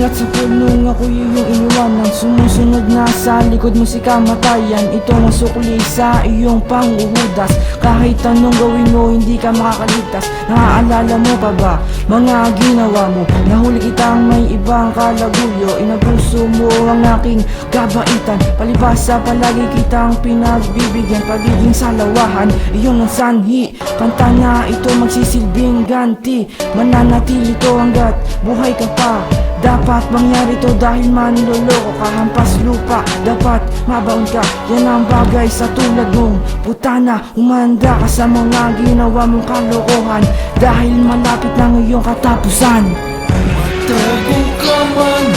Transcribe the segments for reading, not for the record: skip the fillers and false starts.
Umiingat sa pool nung ako'y iyong iniwanan. Sumusunod na sa likod mo si kamatayan. Ito ang sukli sa iyong panguhudas. Kahit anong gawin mo hindi ka makakaligtas. Naaalala mo pa ba mga ginawa mo? Nahuli kitang may ibang kalaguyo. Inabuso mo ang aking kabaitan. Palibasa palagi kitang pinagbibigyan. Pagiging salawahan, iyon ang sanhi. Kanta na ito magsisilbing ganti. Mananatili to hanggat buhay ka pa. Dapat mangyari to dahil manloloko ka. Hampas lupa, dapat mabaon ka. Yan ang bagay sa tulad mong putana. Umanda ka sa mga ginawa mong kalokohan. Dahil malapit na ngayong katapusan. Matago ka man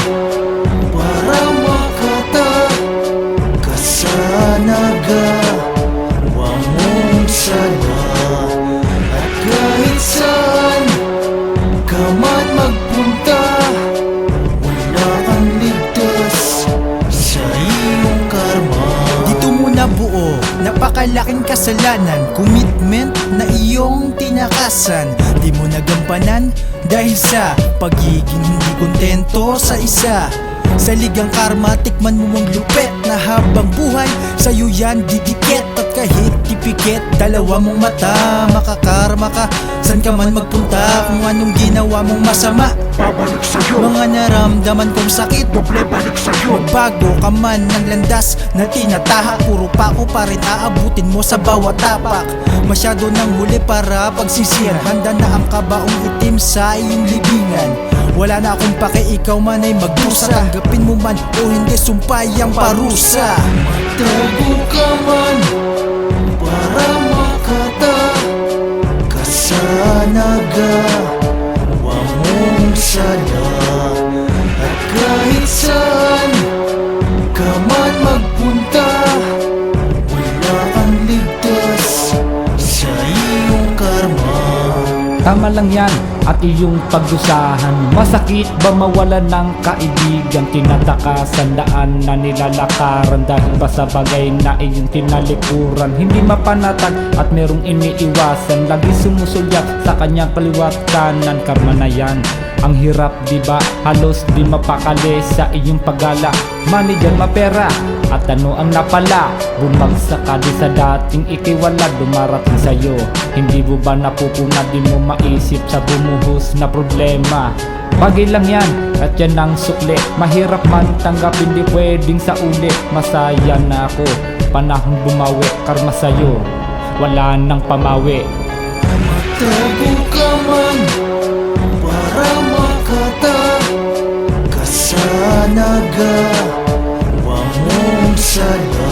para makatagkasanaga. Huwag mong sana. At kahit saan ka man magpunta, wala kang ligtas sa iyong karma. Dito mo nabuo, napakalaking kasalanan. Commitment na iyong tinakasan, di mo nagampanan dahil sa pagiging hindi kontento sa isa. Sa ligang karma, tikman mo mong lupet na habang buhay sa'yo yan didikit. At kahit tipikit, dalawa mong mata, makakarma ka san ka man magpunta. Kung anong ginawa mong masama, babalik sa'yo. Mga naramdaman kong sakit, doble balik sa'yo. Magbago ka man ng landas na tinatahak, puro pako pa rin aabutin mo sa bawat tapak. Masyado nang huli para pagsisihan, handa na ang kabaong itim sa iyong libingan. Wala na akong pake, ikaw man ay magdusa. Tanggapin mo man o hindi, sumpay ang parusa. Matago ka man para makatagkasanaga. Huwag mong sana. At kahit saan ka man magpunta, wala kang ligtas sa iyong karma. Tama lang yan at iyong pagdusahan. Masakit ba mawalan ng kaibigan? Tinatakasan daan na nilalakaran dahil ba sa bagay na iyong tinalikuran? Hindi mapanatag at merong iniiwasan, lagi sumusulyap sa kanyang kaliwat kanan. Karma na yan, ang hirap diba? Halos di mapakali sa iyong paggala. Money dyan mapera, at ano ang napala? Bumagsak ka di sa dating ikiwala. Dumarating sa'yo, hindi mo ba napupuna? Di mo maisip sa bumuhos na problema. Bagay lang yan, at yan ang sukli. Mahirap man tanggapin, di pwedeng sa uli. Masaya na ako, panahon bumawi. Karma sa'yo, wala nang pamawi. Matago ka man para makatagkasanaga. Huwag mong sana.